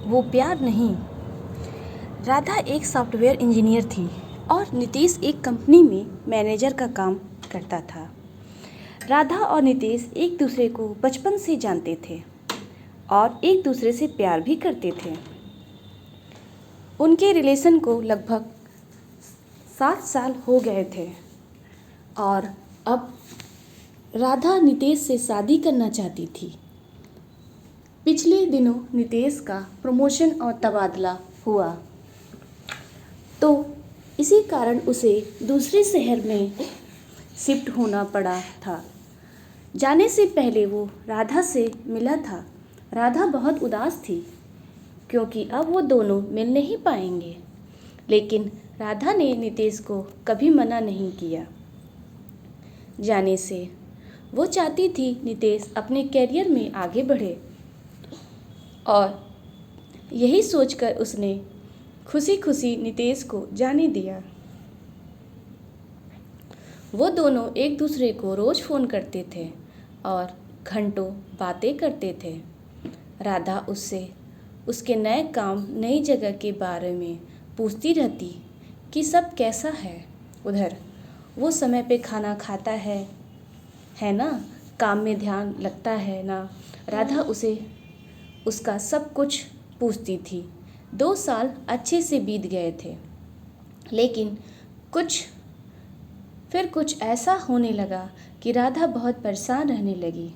वो प्यार नहीं। राधा एक सॉफ्टवेयर इंजीनियर थी और नितेश एक कंपनी में मैनेजर का काम करता था। राधा और नितेश एक दूसरे को बचपन से जानते थे और एक दूसरे से प्यार भी करते थे। उनके रिलेशन को लगभग 7 साल हो गए थे और अब राधा नितेश से शादी करना चाहती थी। पिछले दिनों नितेश का प्रमोशन और तबादला हुआ, तो इसी कारण उसे दूसरे शहर में शिफ्ट होना पड़ा था। जाने से पहले वो राधा से मिला था। राधा बहुत उदास थी क्योंकि अब वो दोनों मिल नहीं पाएंगे, लेकिन राधा ने नितेश को कभी मना नहीं किया जाने से। वो चाहती थी नितेश अपने करियर में आगे बढ़े और यही सोचकर उसने खुशी खुशी नितेश को जाने दिया। वो दोनों एक दूसरे को रोज़ फ़ोन करते थे और घंटों बातें करते थे। राधा उससे उसके नए काम, नई जगह के बारे में पूछती रहती कि सब कैसा है उधर, वो समय पे खाना खाता है ना, काम में ध्यान लगता है ना। राधा उसे उसका सब कुछ पूछती थी। 2 साल अच्छे से बीत गए थे, लेकिन कुछ ऐसा होने लगा कि राधा बहुत परेशान रहने लगी।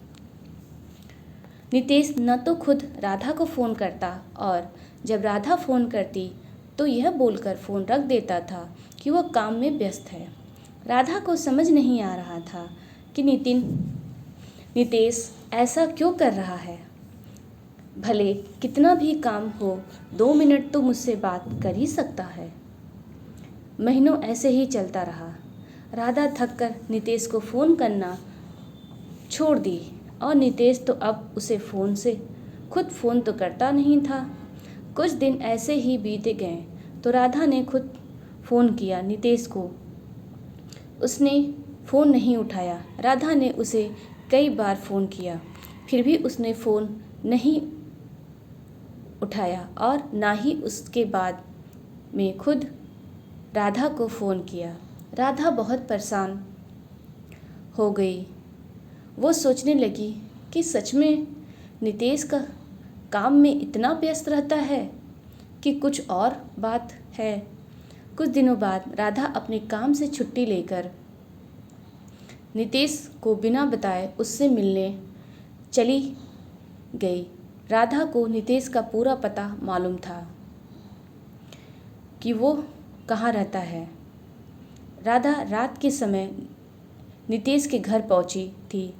नितेश न तो खुद राधा को फ़ोन करता और जब राधा फ़ोन करती तो यह बोलकर फ़ोन रख देता था कि वह काम में व्यस्त है। राधा को समझ नहीं आ रहा था कि नितेश ऐसा क्यों कर रहा है। भले कितना भी काम हो, 2 मिनट तो मुझसे बात कर ही सकता है। महीनों ऐसे ही चलता रहा। राधा थककर नितेश को फ़ोन करना छोड़ दी और नितेश तो अब उसे खुद फ़ोन तो करता नहीं था। कुछ दिन ऐसे ही बीते गए तो राधा ने खुद फ़ोन किया नितेश को। उसने फ़ोन नहीं उठाया। राधा ने उसे कई बार फ़ोन किया, फिर भी उसने फ़ोन नहीं उठाया और ना ही उसके बाद में खुद राधा को फ़ोन किया। राधा बहुत परेशान हो गई। वो सोचने लगी कि सच में नितेश का काम में इतना व्यस्त रहता है कि कुछ और बात है। कुछ दिनों बाद राधा अपने काम से छुट्टी लेकर नितेश को बिना बताए उससे मिलने चली गई। राधा को नितेश का पूरा पता मालूम था कि वो कहाँ रहता है। राधा रात के समय नितेश के घर पहुंची थी।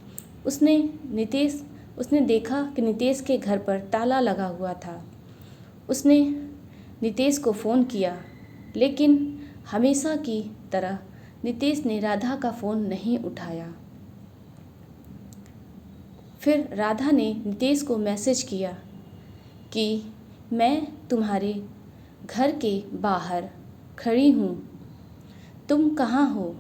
उसने देखा कि नितेश के घर पर ताला लगा हुआ था। उसने नितेश को फ़ोन किया, लेकिन हमेशा की तरह नितेश ने राधा का फ़ोन नहीं उठाया। फिर राधा ने नितेश को मैसेज किया कि मैं तुम्हारे घर के बाहर खड़ी हूँ, तुम कहाँ हो।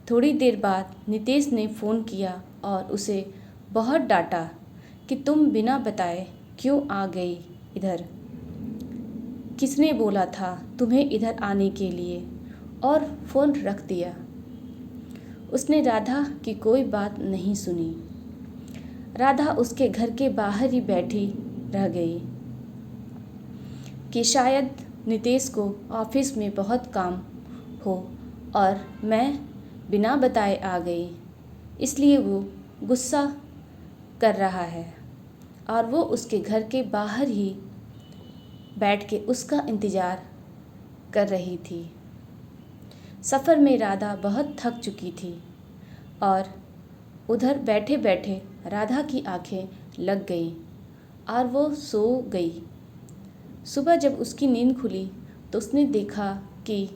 थोड़ी देर बाद नितेश ने फ़ोन किया और उसे बहुत डांटा कि तुम बिना बताए क्यों आ गई इधर। किसने बोला था तुम्हें इधर आने के लिए, और फ़ोन रख दिया। उसने राधा की कोई बात नहीं सुनी। राधा उसके घर के बाहर ही बैठी रह गई कि शायद नितेश को ऑफिस में बहुत काम हो और मैं बिना बताए आ गई, इसलिए वो गुस्सा कर रहा है और वो उसके घर के बाहर ही बैठ के उसका इंतज़ार कर रही थी। सफ़र में राधा बहुत थक चुकी थी और उधर बैठे बैठे राधा की आंखें लग गई और वो सो गई। सुबह जब उसकी नींद खुली तो उसने देखा कि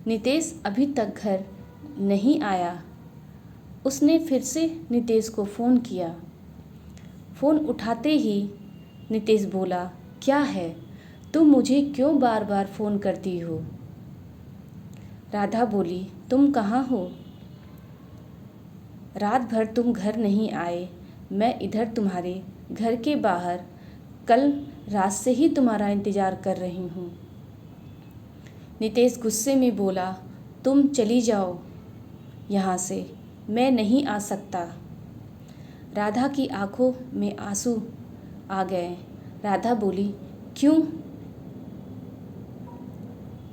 नितेश अभी तक घर नहीं आया। उसने फिर से नितेश को फ़ोन किया। फ़ोन उठाते ही नितेश बोला, क्या है, तुम मुझे क्यों बार बार फ़ोन करती हो। राधा बोली, तुम कहाँ हो, रात भर तुम घर नहीं आए, मैं इधर तुम्हारे घर के बाहर कल रात से ही तुम्हारा इंतज़ार कर रही हूँ। नितेश गुस्से में बोला, तुम चली जाओ यहाँ से, मैं नहीं आ सकता। राधा की आंखों में आंसू आ गए। राधा बोली, क्यों,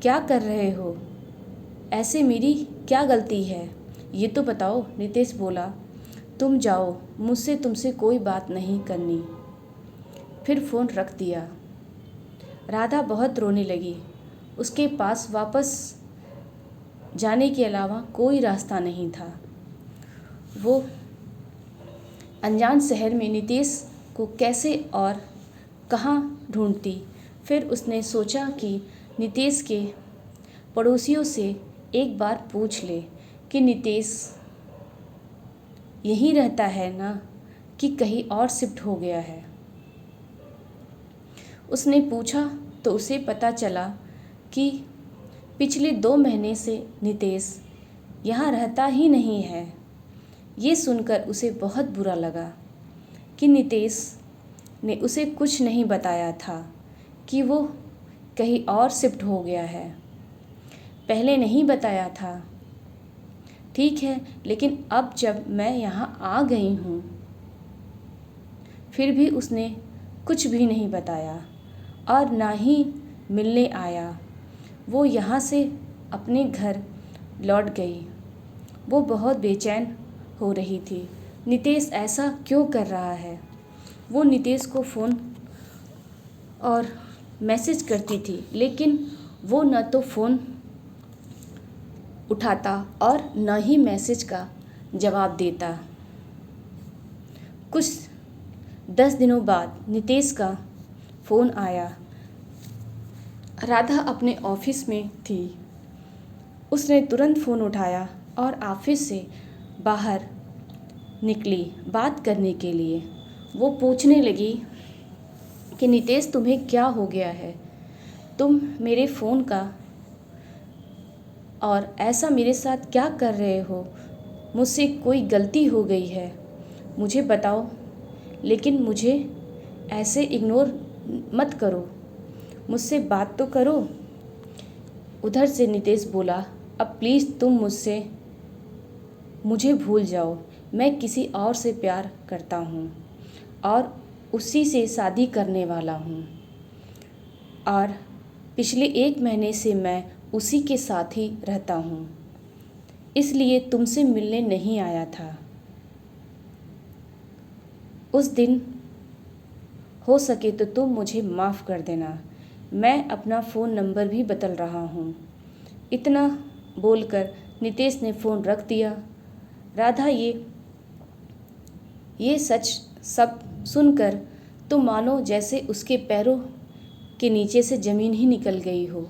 क्या कर रहे हो? ऐसे मेरी क्या गलती है, ये तो बताओ। नितेश बोला, तुम जाओ, मुझसे तुमसे कोई बात नहीं करनी। फिर फ़ोन रख दिया। राधा बहुत रोने लगी। उसके पास वापस जाने के अलावा कोई रास्ता नहीं था। वो अनजान शहर में नितेश को कैसे और कहाँ ढूंढती। फिर उसने सोचा कि नितेश के पड़ोसियों से एक बार पूछ ले कि नितेश यहीं रहता है ना, कि कहीं और शिफ्ट हो गया है। उसने पूछा तो उसे पता चला कि पिछले 2 महीने से नितेश यहाँ रहता ही नहीं है। ये सुनकर उसे बहुत बुरा लगा कि नितेश ने उसे कुछ नहीं बताया था कि वो कहीं और शिफ्ट हो गया है। पहले नहीं बताया था, ठीक है, लेकिन अब जब मैं यहाँ आ गई हूँ। फिर भी उसने कुछ भी नहीं बताया और ना ही मिलने आया। वो यहाँ से अपने घर लौट गई। वो बहुत बेचैन हो रही थी। नितेश ऐसा क्यों कर रहा है? वो नितेश को फ़ोन और मैसेज करती थी, लेकिन वो न तो फ़ोन उठाता और न ही मैसेज का जवाब देता। कुछ 10 दिनों बाद नितेश का फ़ोन आया। राधा अपने ऑफिस में थी। उसने तुरंत फ़ोन उठाया और ऑफिस से बाहर निकली बात करने के लिए। वो पूछने लगी कि नितेश, तुम्हें क्या हो गया है? तुम मेरे फ़ोन का और ऐसा मेरे साथ क्या कर रहे हो? मुझसे कोई गलती हो गई है, मुझे बताओ। लेकिन मुझे ऐसे इग्नोर मत करो, मुझसे बात तो करो। उधर से नितेश बोला, अब प्लीज़ तुम मुझे भूल जाओ। मैं किसी और से प्यार करता हूँ और उसी से शादी करने वाला हूँ, और पिछले 1 महीने से मैं उसी के साथ ही रहता हूँ, इसलिए तुमसे मिलने नहीं आया था। उस दिन हो सके तो तुम मुझे माफ़ कर देना। मैं अपना फ़ोन नंबर भी बदल रहा हूँ। इतना बोलकर नितेश ने फ़ोन रख दिया। राधा ये सच सब सुनकर तो मानो जैसे उसके पैरों के नीचे से ज़मीन ही निकल गई हो।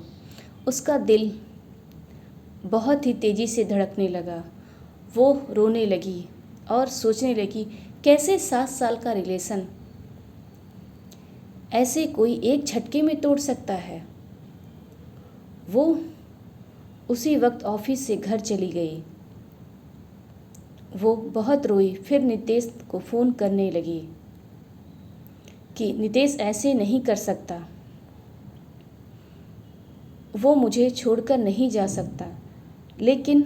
उसका दिल बहुत ही तेज़ी से धड़कने लगा। वो रोने लगी और सोचने लगी, कैसे 7 साल का रिलेशन ऐसे कोई एक झटके में तोड़ सकता है। वो उसी वक्त ऑफिस से घर चली गई। वो बहुत रोई। फिर नितेश को फ़ोन करने लगी कि नितेश ऐसे नहीं कर सकता, वो मुझे छोड़कर नहीं जा सकता। लेकिन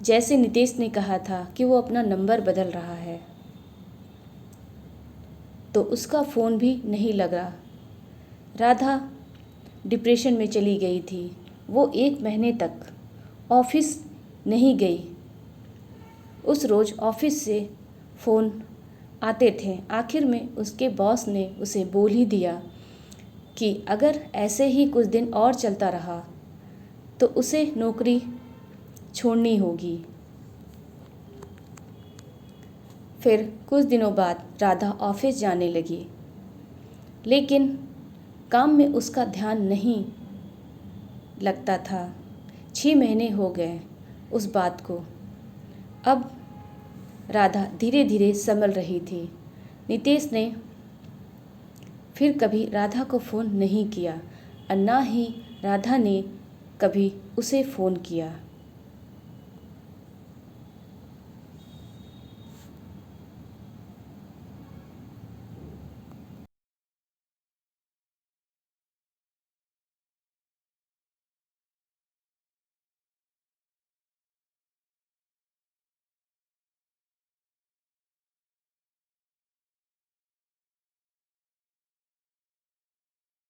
जैसे नितेश ने कहा था कि वो अपना नंबर बदल रहा है, तो उसका फ़ोन भी नहीं लगा। राधा डिप्रेशन में चली गई थी। वो 1 महीने तक ऑफिस नहीं गई। उस रोज़ ऑफिस से फ़ोन आते थे। आखिर में उसके बॉस ने उसे बोल ही दिया कि अगर ऐसे ही कुछ दिन और चलता रहा तो उसे नौकरी छोड़नी होगी। फिर कुछ दिनों बाद राधा ऑफिस जाने लगी, लेकिन काम में उसका ध्यान नहीं लगता था। 6 महीने हो गए उस बात को। अब राधा धीरे धीरे संभल रही थी। नितेश ने फिर कभी राधा को फ़ोन नहीं किया और ना ही राधा ने कभी उसे फ़ोन किया।